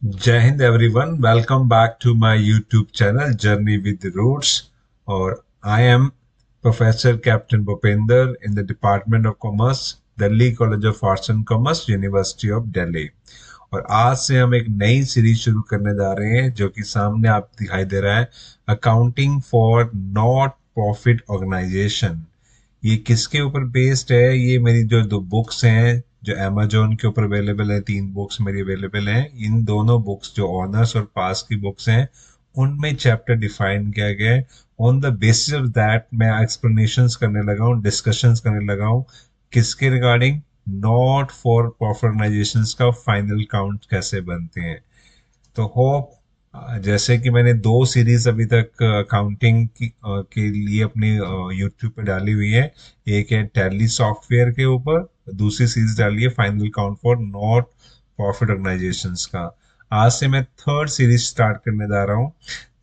जय हिंद everyone, welcome back to my YouTube channel journey with roots. और I am professor captain Bhupendra in the department of commerce, Delhi college of arts and commerce, university of Delhi. और आज से हम एक नई सीरीज शुरू करने जा रहे हैं जो कि सामने आप दिखाई दे रहा है, accounting for not profit organisation. ये किसके ऊपर बेस्ड है? ये मेरी जो दो बुक्स हैं जो अमेजोन के ऊपर अवेलेबल है, तीन बुक्स मेरी अवेलेबल हैं। इन दोनों बुक्स जो ऑनर्स और पास की बुक्स हैं उनमें चैप्टर डिफाइन किया गया है। On the basis of that मैं एक्सप्लेनेशंस करने लगा हूँ, डिस्कशंस करने लगा हूँ। किसके regarding? Not for profit organisations का फाइनल काउंट कैसे बनते हैं। तो होप, जैसे कि मैंने दो सीरीज अभी तक अकाउंटिंग के लिए अपनी यूट्यूब पे डाली हुई है। एक है टैली सॉफ्टवेयर के ऊपर, दूसरी सीरीज डाली है final count for not profit organisations का। आज से मैं थर्ड सीरीज स्टार्ट करने जा रहा हूँ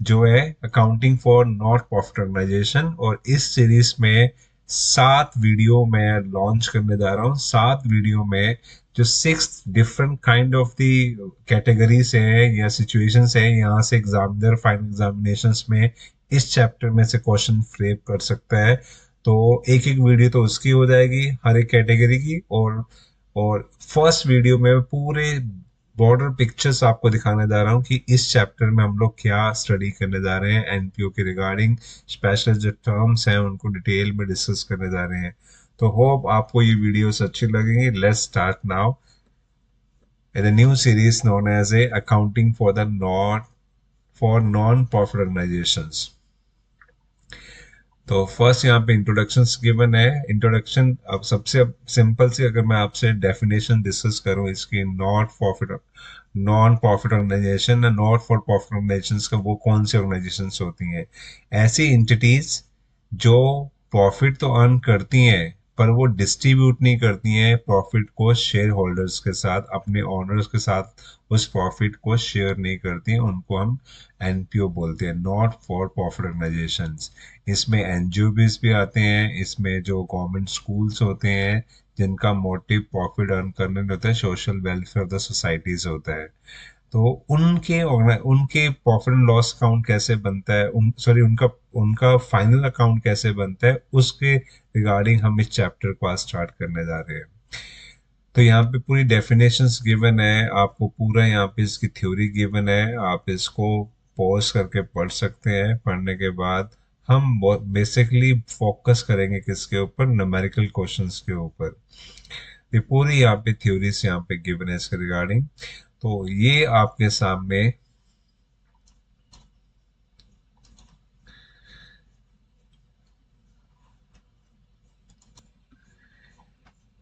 जो है accounting for not profit organisation. और इस सीरीज में 7 वीडियो मैं लॉन्च करने जा रहा हूँ। 7 वीडियो में जो 6 different kind of the categories है या सिचुएशंस है, यहाँ से एग्जामिनर फाइनल एग्जामिनेशंस में इस चैप्टर में से क्वेश्चन फ्रेम कर सकता है। तो एक एक वीडियो तो उसकी हो जाएगी हर एक कैटेगरी की। और फर्स्ट वीडियो में पूरे बॉर्डर पिक्चर्स आपको दिखाने जा रहा हूँ कि इस चैप्टर में हम लोग क्या स्टडी करने जा रहे हैं। एनपीओ के रिगार्डिंग स्पेशल जो टर्म्स हैं उनको डिटेल में डिस्कस करने जा रहे हैं। तो होप आपको ये वीडियोस अच्छी लगेंगी। Let's start now in a new series known as a accounting for the not for non-profit organizations। तो फर्स्ट यहाँ पे इंट्रोडक्शन गिवन है। इंट्रोडक्शन, अब सबसे सिंपल सी अगर मैं आपसे डेफिनेशन डिस्कस करूं इसकी, non profit organisation, not for profit organisations का वो कौन सी ऑर्गेनाइजेशंस होती हैं? ऐसी एंटिटीज जो प्रॉफिट तो अर्न करती हैं पर वो डिस्ट्रीब्यूट नहीं करती हैं प्रॉफिट को शेयर होल्डर्स के साथ, अपने ओनर्स के साथ उस प्रॉफिट को शेयर नहीं करती हैं, उनको हम एनपीओ बोलते हैं, नॉट फॉर प्रॉफिट ऑर्गेनाइजेशंस। इसमें एनजीओज भी आते हैं, इसमें जो गवर्नमेंट स्कूल्स होते हैं जिनका मोटिव प्रॉफिट अर्न करने में होता है, social welfare of the societies होता है। तो उनके प्रॉफिट एंड लॉस अकाउंट कैसे बनता है, उनका उनका फाइनल अकाउंट कैसे बनता है, उसके रिगार्डिंग हम इस चैप्टर को आज स्टार्ट करने जा रहे हैं। तो यहाँ पे पूरी डेफिनेशंस गिवन है आपको, पूरा यहाँ पे इसकी थ्योरी गिवन है। आप इसको पॉज करके पढ़ सकते हैं। पढ़ने के बाद हम बेसिकली फोकस करेंगे किसके ऊपर? न्यूमेरिकल क्वेश्चंस के ऊपर। ये पूरी यहाँ पे थ्योरीज यहाँ पे गिवन है इसके रिगार्डिंग। तो ये आपके सामने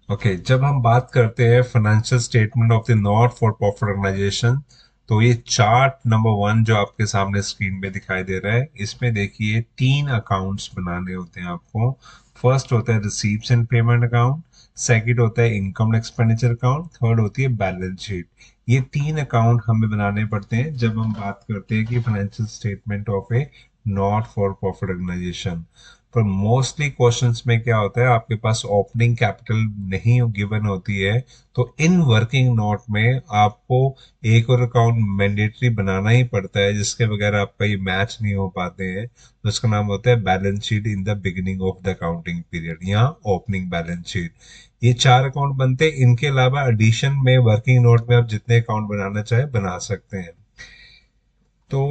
ओके जब हम बात करते हैं financial statement of the not for profit organisation, तो ये चार्ट नंबर 1 जो आपके सामने स्क्रीन पे दिखाई दे रहा है, इसमें देखिए 3 अकाउंट्स बनाने होते हैं आपको। फर्स्ट होता है receipts and payment account, second होता है इनकम एक्सपेंडिचर अकाउंट, थर्ड होती है बैलेंस शीट। ये 3 अकाउंट हमें बनाने पड़ते हैं जब हम बात करते हैं कि financial statement of a not for profit organisation. पर मोस्टली क्वेश्चंस में क्या होता है, आपके पास ओपनिंग कैपिटल नहीं गिवन होती है, तो इन वर्किंग नोट में आपको एक और अकाउंट मैंडेटरी बनाना ही पड़ता है, जिसके बगैर आपका ये मैच नहीं हो पाते हैं। तो इसका नाम होता है balance sheet in the beginning of the accounting period, यहाँ ओपनिंग बैलेंस शीट। ये 4 अकाउंट बनते हैं। इनके अलावा एडिशन में वर्किंग नोट में आप जितने अकाउंट बनाना चाहे बना सकते हैं। तो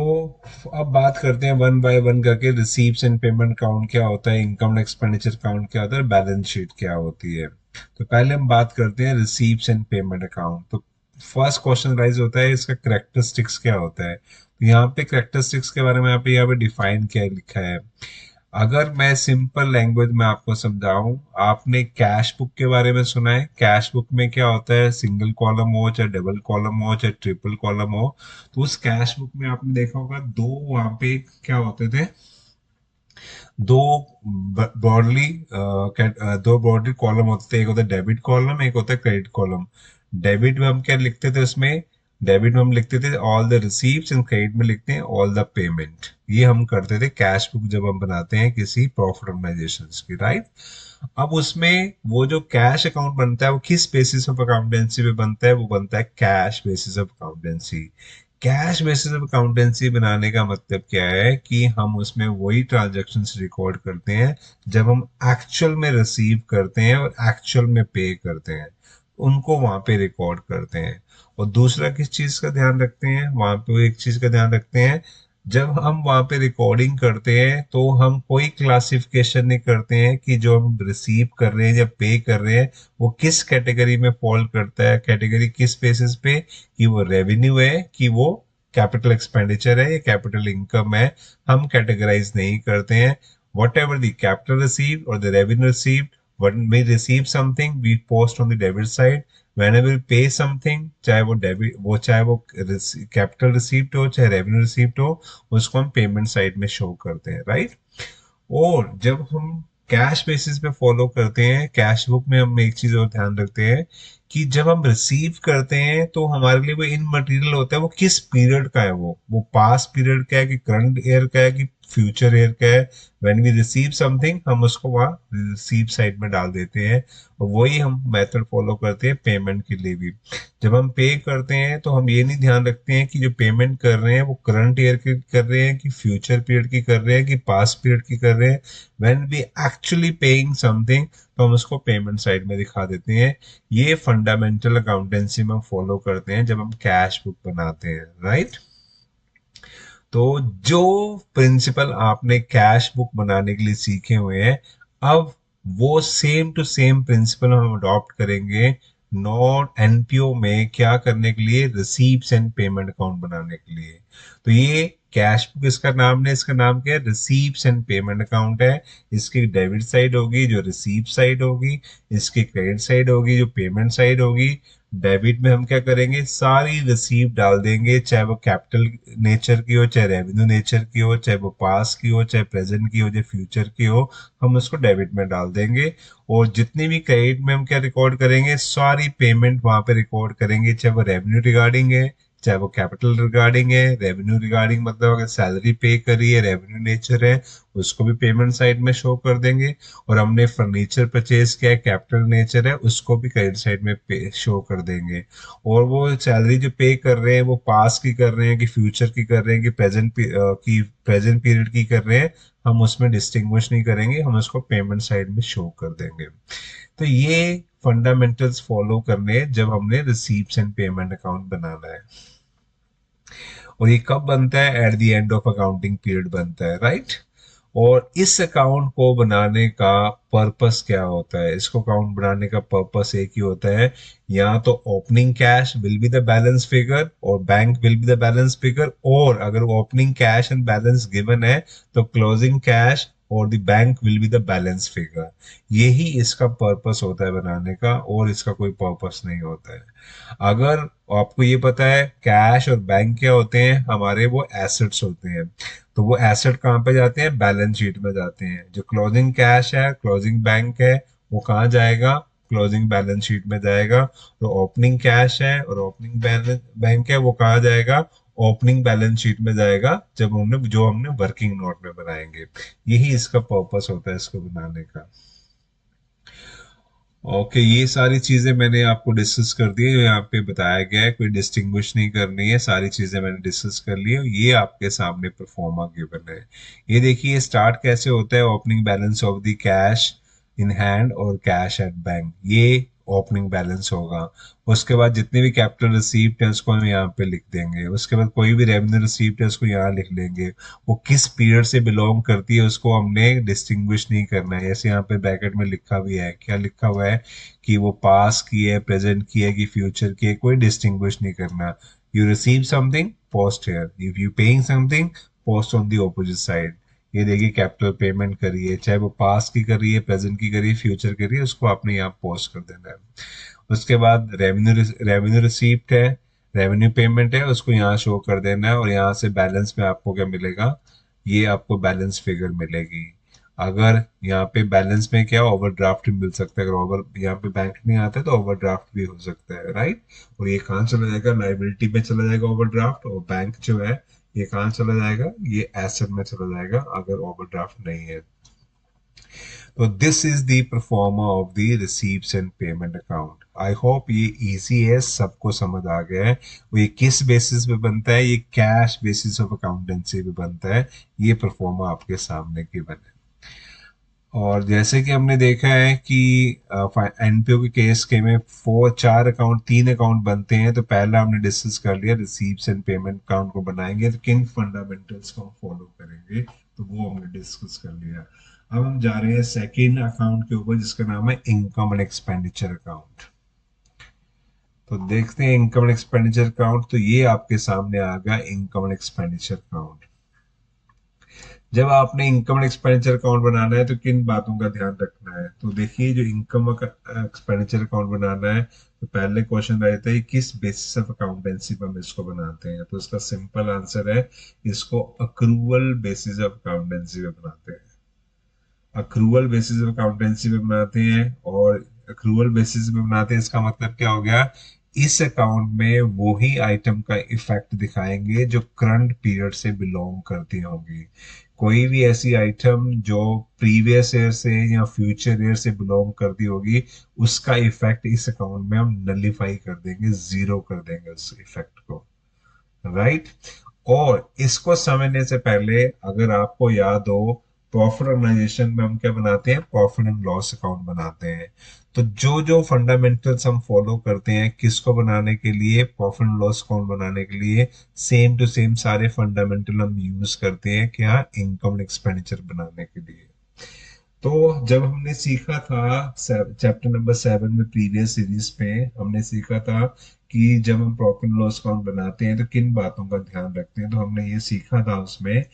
अब बात करते हैं वन बाय वन करके। रिसीप्स एंड पेमेंट अकाउंट क्या होता है, इनकम एक्सपेंडिचर अकाउंट क्या होता है, बैलेंस शीट क्या होती है। तो पहले हम बात करते हैं रिसीप्स एंड पेमेंट अकाउंट। तो फर्स्ट क्वेश्चन राइज होता है, इसका करेक्टरिस्टिक्स क्या होता है। तो यहाँ पे करेक्टरिस्टिक्स के बारे में यहाँ पे डिफाइन क्या लिखा है। अगर मैं सिंपल लैंग्वेज में आपको समझाऊं, आपने कैश बुक के बारे में सुना है। कैश बुक में क्या होता है, सिंगल कॉलम हो चाहे डबल कॉलम हो चाहे ट्रिपल कॉलम हो, तो उस कैश बुक में आपने देखा होगा दो वहां पे क्या होते थे, दो ब्रॉडली दो ब्रॉडली कॉलम होते थे। एक होता है डेबिट कॉलम, एक होता है क्रेडिट कॉलम। डेबिट में हम क्या लिखते थे उसमें? डेबिट में हम लिखते थे all the receipt, and credit में लिखते हैं ऑल द पेमेंट। ये हम करते थे कैश बुक जब हम बनाते हैं किसी प्रॉफिट ऑर्गेनाइजेशन की, राइट। अब उसमें वो जो कैश अकाउंट बनता है वो किस बेसिस ऑफ अकाउंटेंसी पे बनता है, वो बनता है cash basis of accountancy. Cash basis of accountancy बनाने का मतलब क्या है कि हम उसमें वही ट्रांजैक्शंस रिकॉर्ड करते हैं जब हम एक्चुअल में रिसीव करते हैं और एक्चुअल में पे करते हैं, उनको वहां पे रिकॉर्ड करते हैं। और दूसरा किस चीज का ध्यान रखते हैं वहां पे, वो एक चीज का ध्यान रखते हैं, जब हम वहां पे रिकॉर्डिंग करते हैं तो हम कोई क्लासिफिकेशन नहीं करते हैं कि जो हम रिसीव कर रहे हैं या पे कर रहे हैं वो किस कैटेगरी में फॉल करता है, कैटेगरी किस बेसिस पे, कि वो रेवेन्यू है कि वो कैपिटल एक्सपेंडिचर है या कैपिटल इनकम है, हम कैटेगराइज नहीं करते हैं। What ever the capital receive और the revenue receive, when we receive something we post on the debit side, whenever we pay something, चाहे वो कैपिटल रिसीप्ट हो चाहे रेवेन्यू रिसीप्ट हो, उसको हम पेमेंट साइड में शो करते हैं, राइट। और जब हम कैश बेसिस पे फॉलो करते हैं, कैश बुक में हम एक चीज और ध्यान रखते हैं कि जब हम रिसीव करते हैं तो हमारे लिए वो इन मटेरियल होता है, वो किस पीरियड का है, वो पास्ट पीरियड का है कि करंट ईयर का है कि फ्यूचर ईयर का है। व्हेन वी रिसीव समथिंग हम उसको वहाँ रिसीव साइड में डाल देते हैं, और वही हम मेथड फॉलो करते हैं पेमेंट के लिए भी। जब हम पे करते हैं तो हम ये नहीं ध्यान रखते हैं कि जो पेमेंट कर रहे हैं वो करंट ईयर की कर रहे हैं कि फ्यूचर पीरियड की कर रहे हैं कि पास्ट पीरियड की कर रहे हैं। When we actually paying something तो हम उसको पेमेंट साइड में दिखा देते हैं। ये फंडामेंटल अकाउंटेंसी में हम फॉलो करते हैं जब हम कैश बुक बनाते हैं, राइट। तो जो प्रिंसिपल आपने कैश बुक बनाने के लिए सीखे हुए हैं, अब वो सेम टू सेम प्रिंसिपल हम अडॉप्ट करेंगे नॉट एनपीओ में, क्या करने के लिए, रिसीप्ट्स एंड पेमेंट अकाउंट बनाने के लिए। तो ये कैश बुक इसका नाम है, इसका नाम क्या है, रिसीप्ट्स एंड पेमेंट अकाउंट है। इसकी डेबिट साइड होगी जो रिसीप्ट साइड होगी, इसकी क्रेडिट साइड होगी जो पेमेंट साइड होगी। डेबिट में हम क्या करेंगे, सारी रिसीप्ट डाल देंगे, चाहे वो कैपिटल नेचर की हो चाहे रेवेन्यू नेचर की हो, चाहे वो पास की हो चाहे प्रेजेंट की हो चाहे फ्यूचर की हो, हम उसको डेबिट में डाल देंगे। और जितनी भी क्रेडिट में हम क्या रिकॉर्ड करेंगे, सारी पेमेंट वहां पे रिकॉर्ड करेंगे, चाहे वो रेवेन्यू रिगार्डिंग है चाहे वो कैपिटल रिगार्डिंग है। रेवेन्यू रिगार्डिंग मतलब अगर सैलरी पे करी है, रेवेन्यू नेचर है, उसको भी पेमेंट साइड में शो कर देंगे। और हमने फर्नीचर परचेज किया है, कैपिटल नेचर है, उसको भी क्रेडिट साइड में पे शो कर देंगे। और वो सैलरी जो पे कर रहे हैं वो पास की कर रहे हैं कि फ्यूचर की कर रहे हैं कि प्रेजेंट पीरियड की कर रहे हैं, हम उसमें डिस्टिंग्विश नहीं करेंगे, हम उसको पेमेंट साइड में शो कर देंगे। तो ये फंडामेंटल्स फॉलो करने हैं जब हमने रिसीप्ट्स एंड पेमेंट अकाउंट बनाना है। और ये कब बनता है, eight the end of accounting period बनता है, राइट। और इस अकाउंट को बनाने का पर्पस क्या होता है, इसको अकाउंट बनाने का पर्पस एक ही होता है, या तो opening cash will be the balance figure और bank will be the balance figure, और अगर opening cash and balance given है तो क्लोजिंग कैश और the bank will be the balance figure. यही इसका पर्पस होता है बनाने का, और इसका कोई पर्पस नहीं होता है। अगर आपको ये पता है कैश और बैंक क्या होते हैं, हमारे वो एसेट्स होते हैं। तो वो एसेट कहाँ पे जाते हैं, बैलेंस शीट में जाते हैं। जो क्लोजिंग कैश है, क्लोजिंग बैंक है, वो कहाँ जाएगा, क्लोजिंग बैलेंस शीट में जाएगा। तो ओपनिंग कैश है और ओपनिंग बैलेंस बैंक है, वो कहाँ जाएगा, ओपनिंग बैलेंस शीट में जाएगा, जब हमने वर्किंग नोट में बनाएंगे। यही इसका पर्पस होता है इसको बनाने का। ओके, ये सारी चीजें मैंने आपको डिस्कस कर दी है, जो यहाँ पे बताया गया है, कोई डिस्टिंग्विश नहीं करनी है, सारी चीजें मैंने डिस्कस कर ली है। ये आपके सामने परफॉर्मा गिवन है। ये देखिए स्टार्ट कैसे होता है, opening balance of the cash in hand और कैश एट बैंक, ये ओपनिंग बैलेंस होगा। उसके बाद जितने भी कैपिटल रिसीप्ट है उसको हम यहाँ पे लिख देंगे। उसके बाद कोई भी रेवेन्यू रिसीप्ट है उसको यहाँ लिख लेंगे। वो किस पीरियड से बिलोंग करती है उसको हमने डिस्टिंग्विश नहीं करना है। जैसे यहाँ पे ब्रैकेट में लिखा भी है, क्या लिखा हुआ है कि वो पास की है, प्रेजेंट की है कि फ्यूचर की है, कोई डिस्टिंग्विश नहीं करना। You receive something, post here. If you paying something, post on the opposite side. ये देखिए कैपिटल पेमेंट करिए, चाहे वो पास की करिए, प्रेजेंट की करिए, फ्यूचर करिए, उसको आपने यहाँ पोस्ट कर देना है। उसके बाद रेवेन्यू रिसीप्ट है, रेवेन्यू पेमेंट है, उसको यहाँ शो कर देना है। और यहाँ से बैलेंस में आपको क्या मिलेगा, ये आपको बैलेंस फिगर मिलेगी। अगर यहाँ पे बैलेंस में क्या ओवरड्राफ्ट मिल सकता है, अगर ओवर यहाँ पे बैंक नहीं आता है तो ओवरड्राफ्ट भी हो सकता है, राइट। और ये कहाँ चला जाएगा, लाइबिलिटी में चला जाएगा ओवरड्राफ्ट। और बैंक जो है ये कहाँ चला जाएगा, ये एसेट में चला जाएगा अगर ओवरड्राफ्ट नहीं है। तो this is the pro forma of the receives and payment account. I hope ये इजी है, सबको समझ आ गया है। वो ये किस बेसिस पे बनता है, ये कैश बेसिस ऑफ अकाउंटेंसी पे बनता है। ये परफॉर्मा आपके सामने गिवन है। और जैसे कि हमने देखा है कि एनपीओ के केस के में चार अकाउंट, तीन अकाउंट बनते हैं। तो पहला हमने डिस्कस कर लिया, रिसीव्स एंड पेमेंट अकाउंट को बनाएंगे तो किन फंडामेंटल्स को हम फॉलो करेंगे, तो वो हमने डिस्कस कर लिया। अब हम जा रहे हैं सेकेंड अकाउंट के ऊपर, जिसका नाम है इनकम एंड एक्सपेंडिचर अकाउंट। तो देखते हैं इनकम एंड एक्सपेंडिचर अकाउंट। तो ये आपके सामने आ गया इनकम एंड एक्सपेंडिचर अकाउंट। जब आपने इनकम एंड एक्सपेंडिचर अकाउंट बनाना है तो किन बातों का ध्यान रखना है, तो देखिए जो इनकम एक्सपेंडिचर अकाउंट बनाना है तो पहले क्वेश्चन रहता है किस बेसिस ऑफ अकाउंटेंसी पर हम इसको बनाते हैं। तो इसका सिंपल आंसर है, इसको अक्रूवल बेसिस ऑफ अकाउंटेंसी पे बनाते हैं। अक्रूवल बेसिस पे अकाउंटेंसी पे बनाते हैं। और अक्रूवल बेसिस पे बनाते हैं, इसका मतलब क्या हो गया, इस अकाउंट में वो ही आइटम का इफेक्ट दिखाएंगे जो करंट पीरियड से बिलोंग करती होंगी। कोई भी ऐसी आइटम जो प्रीवियस ईयर से या फ्यूचर ईयर से बिलोंग करती होगी, उसका इफेक्ट इस अकाउंट में हम नलीफाई कर देंगे, जीरो कर देंगे उस इफेक्ट को। राइट। और इसको समझने से पहले अगर आपको याद हो, प्रॉफिट ऑर्गेनाइजेशन में हम क्या बनाते हैं, प्रॉफिट एंड लॉस अकाउंट बनाते हैं। तो जो जो फंडामेंटल्स हम फॉलो करते हैं किसको बनाने के लिए, प्रॉफिट एंड लॉस अकाउंट बनाने के लिए, सेम टू सेम सारे फंडामेंटल हम यूज करते हैं क्या, इनकम एंड एक्सपेंडिचर बनाने के लिए। तो जब हमने सीखा था चैप्टर नंबर 7 में, प्रीवियस सीरीज में हमने सीखा था कि जब हम प्रॉफिट एंड लॉस अकाउंट बनाते हैं तो किन बातों का ध्यान रखते हैं। तो हमने ये सीखा था उसमें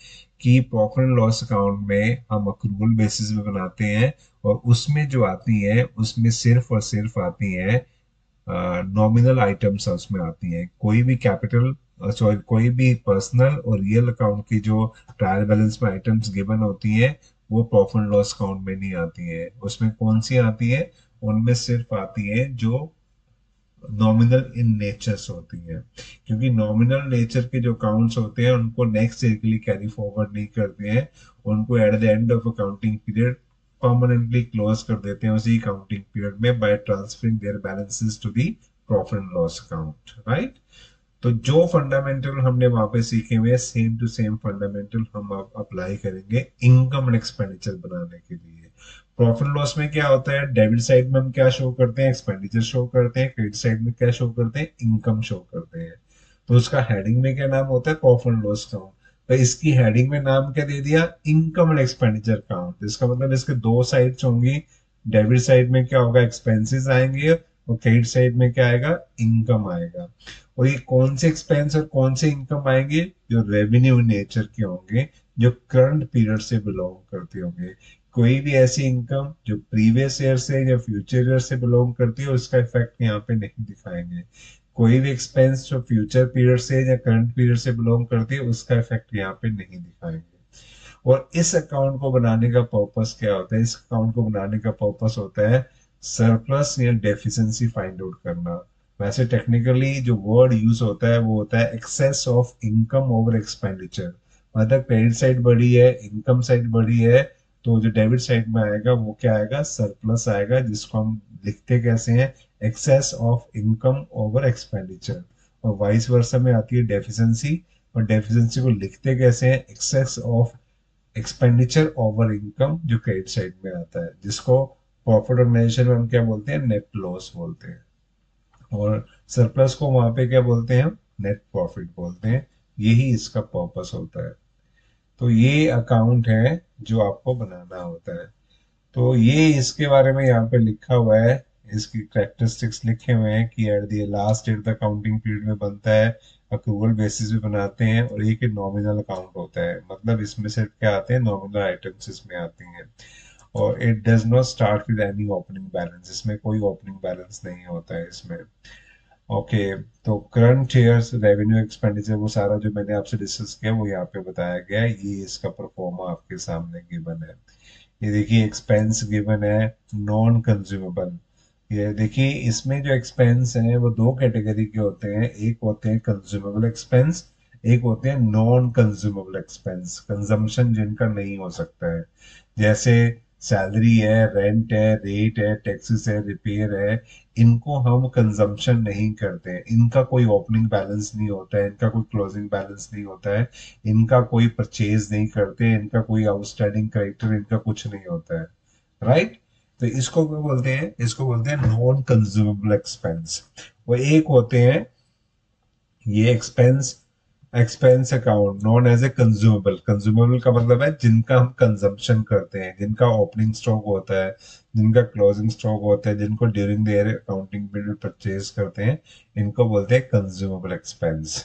कि प्रॉफिट एंड लॉस अकाउंट में हम अक्रूवल बेसिस पे बनाते हैं, और उसमें जो आती है उसमें सिर्फ और सिर्फ आती है नॉमिनल आइटम्स उसमें आती हैं। कोई भी कैपिटल, सॉरी, कोई भी पर्सनल और रियल अकाउंट की जो ट्रायल बैलेंस में आइटम्स गिवन होती हैं, वो प्रॉफिट एंड लॉस अकाउंट में नहीं आती है। उसमें कौन सी आती है, उनमें सिर्फ आती है जो नॉमिनल इन नेचर्स होती है। क्योंकि नॉमिनल नेचर के जो अकाउंट्स होते हैं उनको नेक्स्ट ईयर के लिए कैरी फॉरवर्ड नहीं करते हैं, उनको at the end of accounting period permanently close कर देते हैं उसी अकाउंटिंग पीरियड में, by transferring their balances to the profit and loss account. Right. तो जो फंडामेंटल हमने वहां पे सीखे हुए, सेम टू सेम फंडामेंटल हम अब अप्लाई करेंगे इनकम एंड एक्सपेंडिचर बनाने के लिए। प्रॉफिट लॉस में क्या होता है, डेबिट साइड में हम क्या शो करते हैं, एक्सपेंडिचर शो करते हैं, क्रेडिट साइड में क्या शो करते हैं, इनकम शो करते हैं। तो उसका हेडिंग में क्या नाम होता है, प्रॉफिट एंड लॉस अकाउंट। तो इसकी हेडिंग में नाम क्या दे दिया, इनकम एंड एक्सपेंडिचर अकाउंट। इसका मतलब इसके दो साइड्स होंगी। डेबिट साइड में क्या होगा, एक्सपेंसेस आएंगे, और क्रेडिट साइड में क्या आएगा, इनकम आएगा। और ये कौन से एक्सपेंस और कौन से इनकम आएंगे, जो रेवेन्यू नेचर के होंगे, जो करंट पीरियड से बिलोंग करते होंगे। कोई भी ऐसी इनकम जो प्रीवियस ईयर से या फ्यूचर ईयर से बिलोंग करती है, उसका इफेक्ट यहाँ पे नहीं दिखाएंगे। कोई भी एक्सपेंस जो फ्यूचर पीरियड से या करंट पीरियड से बिलोंग करती है, उसका इफेक्ट यहाँ पे नहीं दिखाएंगे। और इस अकाउंट को बनाने का पर्पस क्या होता है, इस अकाउंट को बनाने का पर्पस होता है सरप्लस या डेफिशिएंसी फाइंड आउट करना। वैसे टेक्निकली जो वर्ड यूज होता है वो होता है excess of income over expenditure. मतलब क्रेडिट साइड बड़ी है, इनकम साइड बड़ी है, तो जो डेबिट साइड में आएगा वो क्या आएगा, सरप्लस आएगा, जिसको हम लिखते कैसे हैं, excess of income over expenditure. और वाइस वर्सा में आती है डेफिशिएंसी, और डेफिशिएंसी को लिखते कैसे हैं, excess of expenditure over income, जो क्रेडिट साइड में आता है, जिसको प्रॉफिट ऑर्गेनाइजेशन में हम क्या बोलते हैं, नेट लॉस बोलते हैं। और सरप्लस को वहां पे क्या बोलते हैं, नेट प्रॉफिट बोलते हैं। यही इसका पर्पस होता है। तो ये अकाउंट है जो आपको बनाना होता है। तो ये इसके बारे में यहाँ पे लिखा हुआ है, इसकी कैरेक्टरिस्टिक्स लिखे हुए हैं कि at the last at the accounting period में बनता है, अक्रूवल बेसिस पे बनाते हैं, और एक नॉमिनल अकाउंट होता है। मतलब इसमें सिर्फ क्या आते हैं, नॉमिनल आइटम्स इसमें आती हैं। और it does not start with any opening balance, इसमें कोई ओपनिंग बैलेंस नहीं होता है इसमें। ओके। तो करंट ईयर्स रेवेन्यू एक्सपेंडिचर वो सारा जो मैंने आपसे डिस्कस किया वो यहाँ पे बताया गया है। ये इसका परफॉर्मा आपके सामने गिवन है। ये देखिए एक्सपेंस गिवन है, नॉन कंज्यूमेबल। ये देखिए इसमें जो एक्सपेंस हैं वो दो कैटेगरी के होते हैं, एक होते हैं कंज्यूमेबल एक्सपेंस, एक होते हैं नॉन कंज्यूमेबल एक्सपेंस, कंजम्पशन जिनका नहीं हो सकता है। जैसे सैलरी है, रेंट है, रेट है, टैक्सेस है, रिपेयर है, इनको हम कंजम्पशन नहीं करते हैं। इनका कोई ओपनिंग बैलेंस नहीं होता है, इनका कोई क्लोजिंग बैलेंस नहीं होता है, इनका कोई परचेज नहीं करते, इनका कोई आउटस्टैंडिंग क्रेडिटर, इनका कुछ नहीं होता है। राइट। तो इसको क्या बोलते हैं? इसको बोलते हैं नॉन कंज्यूमेबल एक्सपेंस। वो एक होते हैं ये expense, expense account known as a consumable. Consumable का मतलब है जिनका हम कंजम्पशन करते हैं, जिनका ओपनिंग स्टॉक होता है, जिनका क्लोजिंग स्टॉक होता है, जिनको during the year accounting period purchase करते हैं, इनको बोलते हैं कंज्यूमेबल एक्सपेंस।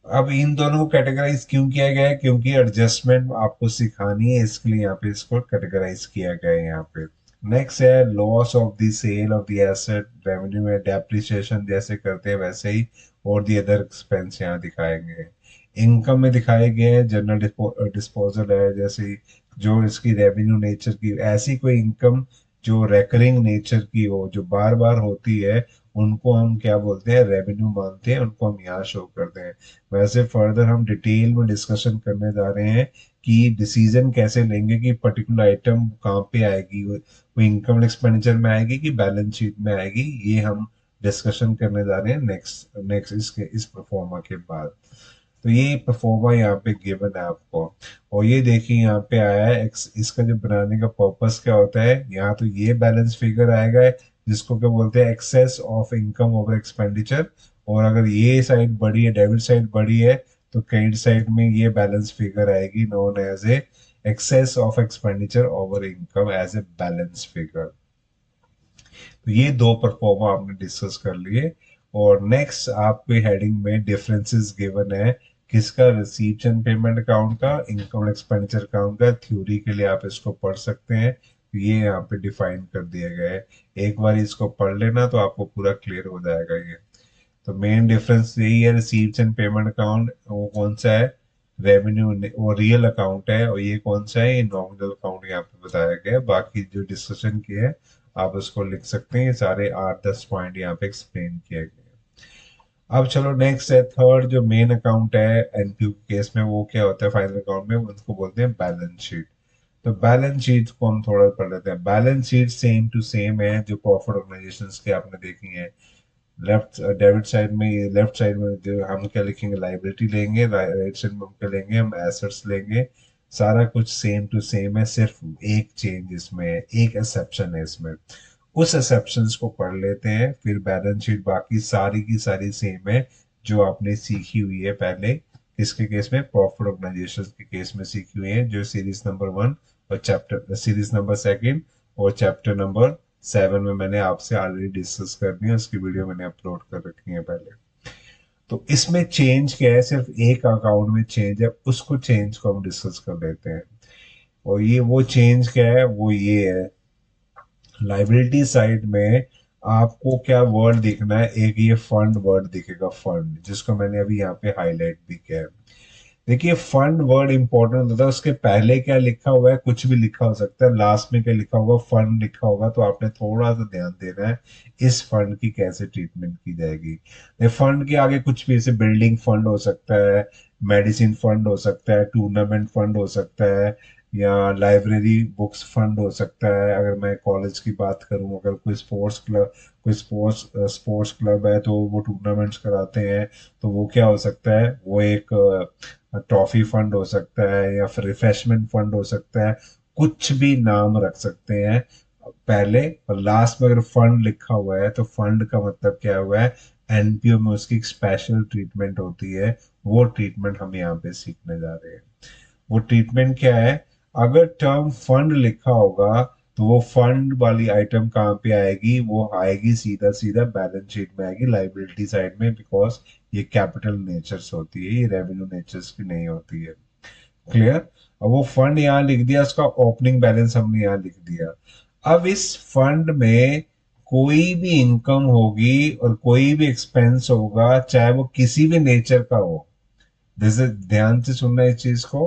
अब इन दोनों को कैटेगराइज क्यों किया गया है? क्योंकि एडजस्टमेंट आपको सिखानी है, इसके लिए यहाँ पे इसको कैटेगराइज किया गया है यहाँ पे। नेक्स्ट है loss of the sale of the asset, revenue में डेप्रिसिएशन जैसे करते हैं वैसे ही, और दी अदर एक्सपेंस यहाँ दिखाए गए हैं। इनकम में दिखाए गए हैं जनरल डिस्पोजल है, जैसे जो इसकी रेवेन्यू नेचर की, ऐसी कोई इनकम जो रेकरिंग नेचर की हो, जो बार बार होती है, उनको हम क्या बोलते हैं? रेवेन्यू मानते हैं, उनको हम यहाँ शो करते हैं। वैसे फर्दर हम डिटेल में डिस्कशन करने जा रहे हैं कि डिसीजन कैसे लेंगे कि पर्टिकुलर आइटम कहाँ पे आएगी, वो इनकम एक्सपेंडिचर में आएगी कि बैलेंस शीट में आएगी, ये हम डिस्कशन करने जा रहे हैं नेक्स्ट नेक्स्ट इसके इस परफॉर्मा के बाद। तो ये परफॉर्मा यहाँ पे गिवन है आपको। और ये देखिए यहाँ पे आया है इसका जो बनाने का पर्पस क्या होता है। यहाँ तो ये बैलेंस फिगर आएगा जिसको क्या बोलते हैं? Excess of income over expenditure. और अगर ये साइड बड़ी है, डेबिट साइड बड़ी है, तो क्रेडिट साइड में ये बैलेंस फिगर आएगी known as a excess of expenditure over income as a balance figure. तो ये दो परफॉर्मा आपने डिस्कस कर लिए। और नेक्स्ट आपके हेडिंग में डिफरेंसेस गिवन है, किसका? रिसीप्ट एंड पेमेंट अकाउंट का, इनकम एक्सपेंडिचर अकाउंट का। थ्योरी के लिए आप इसको पढ़ सकते हैं, तो ये यहाँ पे डिफाइन कर दिया गया है। एक बार इसको पढ़ लेना तो आपको पूरा क्लियर हो जाएगा ये। तो मेन डिफरेंस यही है, रिसीप्ट एंड पेमेंट अकाउंट वो कौन सा है? रेवेन्यू, वो रियल अकाउंट है। और ये कौन सा है? ये नॉमिनल अकाउंट यहाँ पे बताया गया है। बाकी जो डिस्कशन किया है आप उसको लिख सकते हैं, ये सारे 8-10 पॉइंट यहाँ पे एक्सप्लेन किए गए हैं। अब चलो नेक्स्ट है थर्ड जो मेन अकाउंट है एनपीयू के केस में, वो क्या होता है फाइनल अकाउंट में? उनको बोलते हैं बैलेंस शीट। तो बैलेंस शीट को हम थोड़ा पढ़ लेते हैं। Balance sheet same to same है जो प्रॉफिट ऑर्गेनाइजेशंस के आपने देखी है। लेफ्ट डेबिट साइड में, लेफ्ट साइड में जो हम क्या लिखेंगे? लाइबिलिटी लेंगे, राइट साइड में हम क्या लेंगे? हम एसेट्स लेंगे। सारा कुछ सेम टू सेम है, सिर्फ एक चेंज इसमें है, एक एक्सेप्शन है इसमें। उस एक्सेप्शंस को पढ़ लेते हैं, फिर बैलेंस शीट बाकी सारी की सारी सेम है जो आपने सीखी हुई है पहले। किसके केस में? प्रॉफिट ऑर्गेनाइजेशन के केस में सीखी हुई है, जो सीरीज नंबर 1 और चैप्टर सीरीज नंबर 2 और चैप्टर नंबर 7 में मैंने आपसे ऑलरेडी डिस्कस कर दी है, उसकी वीडियो मैंने अपलोड कर रखी है पहले। तो इसमें चेंज क्या है? सिर्फ एक अकाउंट में चेंज है, उसको चेंज को हम डिस्कस कर लेते हैं। और ये वो चेंज क्या है? वो ये है, लाइबिलिटी साइड में आपको क्या वर्ड दिखना है? एक ये फंड वर्ड दिखेगा, फंड, जिसको मैंने अभी यहाँ पे हाईलाइट भी किया है। देखिए फंड वर्ड इंपॉर्टेंट होता है, उसके पहले क्या लिखा हुआ है? कुछ भी लिखा हो सकता है, लास्ट में क्या लिखा होगा? फंड लिखा होगा। तो आपने थोड़ा सा ध्यान देना है इस फंड की कैसे ट्रीटमेंट की जाएगी। फंड के आगे कुछ भी, जैसे बिल्डिंग फंड हो सकता है, मेडिसिन फंड हो सकता है, टूर्नामेंट फंड हो सकता है, या लाइब्रेरी बुक्स फंड हो सकता है। अगर मैं कॉलेज की बात करूं, अगर कोई स्पोर्ट्स क्लब, कोई स्पोर्ट्स क्लब है तो वो टूर्नामेंट्स कराते हैं, तो वो क्या हो सकता है? वो एक ट्रॉफी फंड हो सकता है, या फिर रिफ्रेशमेंट फंड हो सकता है। कुछ भी नाम रख सकते हैं पहले, और लास्ट में अगर फंड लिखा हुआ है तो फंड का मतलब क्या हुआ है? एनपीओ में उसकी एक स्पेशल ट्रीटमेंट होती है, वो ट्रीटमेंट हम यहाँ पे सीखने जा रहे हैं। वो ट्रीटमेंट क्या है? अगर टर्म फंड लिखा होगा तो वो फंड वाली आइटम कहाँ पे आएगी? वो आएगी सीधा सीधा बैलेंस शीट में आएगी, लाइबिलिटी साइड में, बिकॉज ये कैपिटल नेचर्स होती है, ये रेवेन्यू नेचर्स की नहीं होती है। क्लियर? अब वो फंड यहाँ लिख दिया, उसका ओपनिंग बैलेंस हमने यहाँ लिख दिया। अब इस फंड में कोई भी इनकम होगी और कोई भी एक्सपेंस होगा, चाहे वो किसी भी नेचर का हो। जैसे ध्यान से सुनना इस चीज को,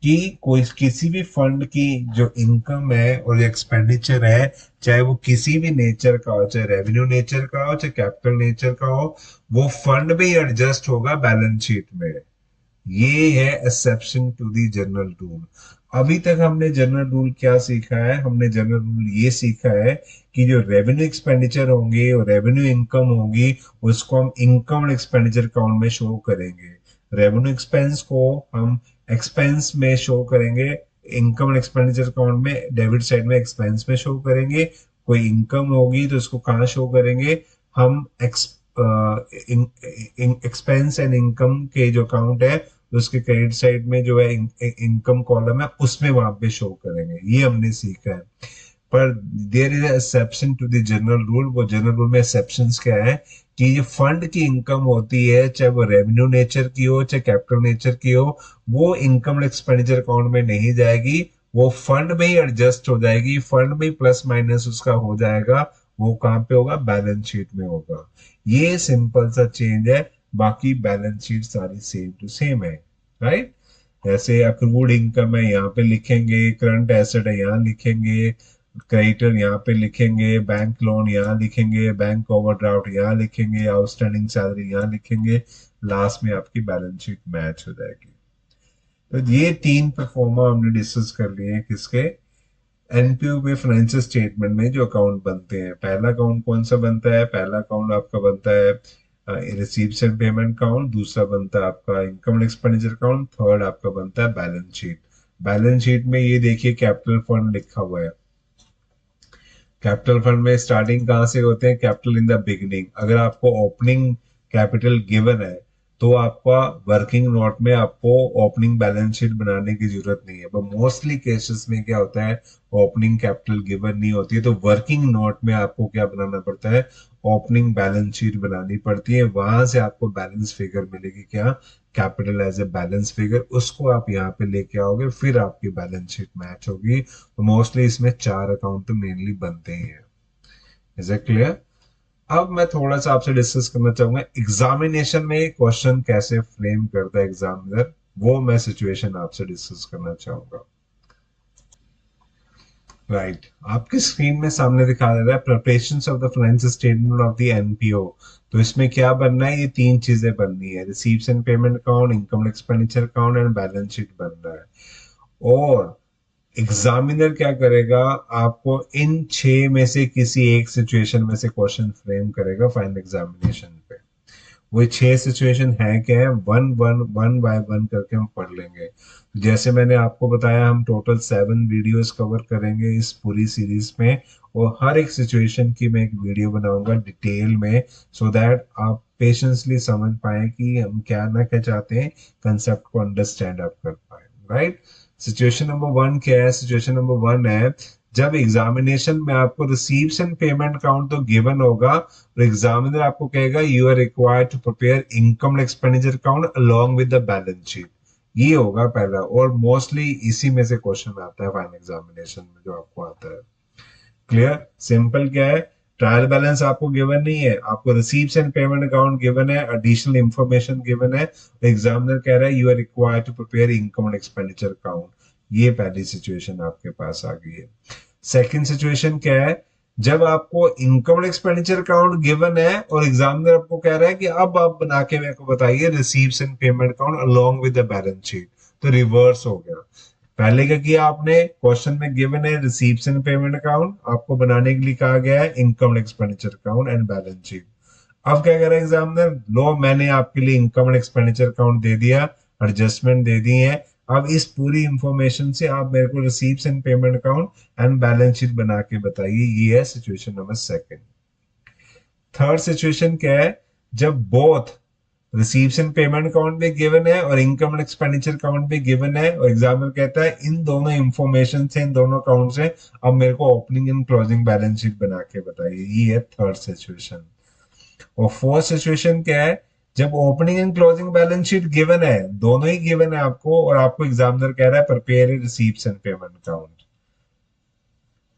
कि कोई किसी भी फंड की जो इनकम है और एक्सपेंडिचर है, चाहे वो किसी भी नेचर का हो, चाहे रेवेन्यू नेचर का हो, चाहे कैपिटल नेचर का हो, वो फंड में ही एडजस्ट होगा बैलेंस शीट में। ये है exception to the general rule. अभी तक हमने जनरल रूल क्या सीखा है? हमने जनरल रूल ये सीखा है कि जो रेवेन्यू एक्सपेंडिचर होंगे और रेवेन्यू इनकम होगी उसको हम इनकम एक्सपेंडिचर अकाउंट में शो करेंगे। रेवेन्यू एक्सपेंस को हम एक्सपेंस में शो करेंगे, इनकम एक्सपेंडिचर अकाउंट में डेबिट साइड में एक्सपेंस में शो करेंगे। कोई इनकम होगी तो उसको कहाँ शो करेंगे? हम एक्सपेंस एंड इनकम के जो अकाउंट है उसके क्रेडिट साइड में जो है इनकम कॉलम है उसमें वहां पे शो करेंगे। ये हमने सीखा है। पर there is exception to the general rule. वो जनरल रूल में एक्सेप्शंस क्या है कि ये फंड की इनकम होती है, चाहे वो रेवेन्यू नेचर की हो चाहे कैपिटल नेचर की हो, वो इनकम एक्सपेंडिचर अकाउंट में नहीं जाएगी, वो फंड में ही एडजस्ट हो जाएगी, फंड में ही प्लस माइनस उसका हो जाएगा। वो कहाँ पे होगा? बैलेंस शीट में होगा। ये सिंपल सा चेंज है, बाकी बैलेंस शीट सारी सेम टू सेम है, राइट। जैसे अक्रूड इनकम है यहाँ पे लिखेंगे, करंट एसेट है यहाँ लिखेंगे, क्रेडिटर यहाँ पे लिखेंगे, बैंक लोन यहाँ लिखेंगे, बैंक ओवरड्राफ्ट यहाँ लिखेंगे, आउटस्टैंडिंग सैलरी यहाँ लिखेंगे, लास्ट में आपकी बैलेंस शीट मैच हो जाएगी। तो ये तीन परफॉर्मा हमने डिस्कस कर लिए हैं किसके? एनपीयू में फाइनेंशियल स्टेटमेंट में जो अकाउंट बनते हैं। पहला अकाउंट कौन सा बनता है? पहला अकाउंट आपका बनता है रिसीव्स एंड पेमेंट अकाउंट, दूसरा बनता है आपका इनकम एक्सपेंडिचर अकाउंट, थर्ड आपका बनता है बैलेंस शीट। बैलेंस शीट में ये देखिए कैपिटल फंड लिखा हुआ है। कैपिटल फंड में स्टार्टिंग कहाँ से होते हैं? Capital in the beginning. अगर आपको ओपनिंग कैपिटल गिवन है तो आपका वर्किंग नोट में आपको ओपनिंग बैलेंस शीट बनाने की जरूरत नहीं है। पर मोस्टली केसेस में क्या होता है, ओपनिंग कैपिटल गिवन नहीं होती है तो वर्किंग नोट में आपको क्या बनाना पड़ता है? ओपनिंग बैलेंस शीट बनानी पड़ती है। वहां से आपको बैलेंस फिगर मिलेगी, क्या? Capital as a balance figure. उसको आप यहाँ पे लेके आओगे, फिर आपकी बैलेंस शीट मैच होगी। तो मोस्टली इसमें चार अकाउंट तो मेनली बनते ही हैं। Is it clear? अब मैं थोड़ा सा आपसे डिस्कस करना चाहूंगा एग्जामिनेशन में क्वेश्चन कैसे फ्रेम करता है एग्जामिनर, वो मैं सिचुएशन आपसे डिस्कस करना चाहूंगा। राइट, आपकी स्क्रीन में सामने दिखा दे रहा है preparation of the financial statement of the NPO. तो इसमें क्या बनना है? ये तीन चीजें बननी है, receives and payment account, income expenditure account and balance sheet बनना है। और एग्जामिनर क्या करेगा? आपको इन छह में से किसी एक सिचुएशन में से क्वेश्चन फ्रेम करेगा फाइनल एग्जामिनेशन पे। वो छह सिचुएशन है क्या है, one one one by one करके हम पढ़ लेंगे। जैसे मैंने आपको बताया हम टोटल 7 वीडियोस कवर करेंगे इस पूरी सीरीज में, और हर एक सिचुएशन की मैं एक वीडियो बनाऊंगा डिटेल में, सो दैट आप पेशेंसली समझ पाए कि हम क्या ना क्या चाहते हैं, कंसेप्ट को अंडरस्टैंड आप कर पाए, राइट। सिचुएशन नंबर वन क्या है? सिचुएशन नंबर वन है जब एग्जामिनेशन में आपको रिसीव्स एंड पेमेंट अकाउंट तो गिवन होगा और एग्जामिनर आपको कहेगा you are required to prepare income expenditure account along with the balance sheet. ये होगा पहला, और मोस्टली इसी में से क्वेश्चन आता है फाइनल एग्जामिनेशन में जो आपको आता है। क्लियर? सिंपल क्या है, ट्रायल बैलेंस आपको गिवन नहीं है, आपको receives and payment account given है, एडिशनल इंफॉर्मेशन गिवन है, एग्जामिनर कह रहा है you are required to prepare income and expenditure account. ये पहली सिचुएशन आपके पास आ गई है। सेकंड सिचुएशन क्या है? जब आपको income and expenditure account given है और एग्जामिनर आपको कह रहा है कि अब आप बना के मेरे को बताइए receives and payment account along with the balance sheet. तो रिवर्स हो गया। पहले क्या किया आपने? क्वेश्चन में गिवन है रिसीव्स एंड पेमेंट अकाउंट, आपको बनाने के लिए कहा गया है income expenditure account and balance sheet. अब क्या कर रहा है एग्जामिनर? लो, मैंने आपके लिए इनकम एंड एक्सपेंडिचर अकाउंट दे दिया, एडजस्टमेंट दे दी है, अब इस पूरी इंफॉर्मेशन से आप मेरे को receives and payment account and balance sheet बना के बताइए। ये है situation number second. Third situation क्या है? जब both receives and payment account भी गिवन है और इनकम एंड एक्सपेंडिचर अकाउंट भी गिवन है, और एग्जामिनर कहता है इन दोनों इंफॉर्मेशन से, इन दोनों अकाउंट से अब मेरे को opening and closing balance sheet बना के बताइए। ये है थर्ड सिचुएशन। और फोर्थ सिचुएशन क्या है? जब opening and closing balance sheet given है, दोनों ही गिवन है आपको, और आपको एग्जामिनर कह रहा है prepare receives and payment account.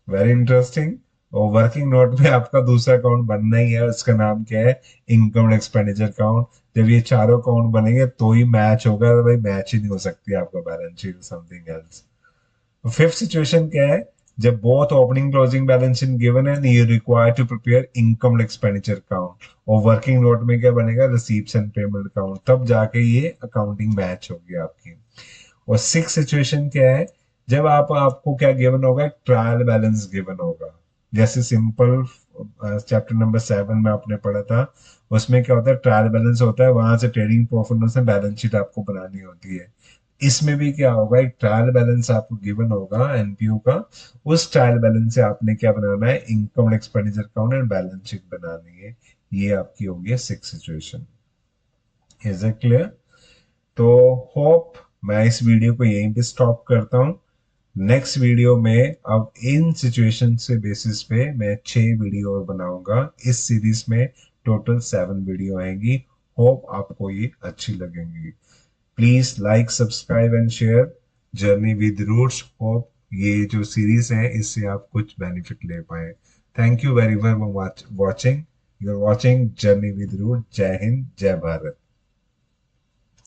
Very interesting. और वर्किंग नोट में आपका दूसरा अकाउंट बनना ही है, उसका नाम क्या है? Income expenditure account. जब ये चारों अकाउंट बनेंगे तो ही मैच होगा, तो भाई मैच ही नहीं हो सकती आपका balance sheet something else. Fifth situation क्या है? जब both opening closing balance sheet given है, you require to prepare income expenditure account, और वर्किंग नोट में क्या बनेगा, रिसीप्ट्स एंड पेमेंट अकाउंट, तब जाके ये अकाउंटिंग मैच होगी आपकी। और सिक्स सिचुएशन क्या है, जब आपको क्या गिवन होगा, ट्रायल बैलेंस गिवन होगा। जैसे सिंपल चैप्टर नंबर 7 में आपने पढ़ा था, उसमें क्या होता है, ट्रायल बैलेंस होता है, वहां से ट्रेडिंग प्रॉफिट से बैलेंस शीट आपको बनानी होती है। इसमें भी क्या होगा, एक ट्रायल बैलेंस आपको गिवन होगा एनपीयू का, उस ट्रायल बैलेंस से आपने क्या बनाना है, income expenditure account and balance sheet बनानी है। ये आपकी होगी six situation. Is it clear? तो होप मैं इस वीडियो को यहीं पे स्टॉप करता हूँ। नेक्स्ट वीडियो में अब इन सिचुएशन से बेसिस पे मैं 6 वीडियो और बनाऊंगा। इस सीरीज में टोटल 7 वीडियो आएंगी। होप आपको ये अच्छी लगेंगी। Please like, subscribe and share journey with roots. Hope ये जो सीरीज है इससे आप कुछ बेनिफिट ले पाए। Thank you very much for watching. You are watching journey with root. जय हिंद, जय भारत।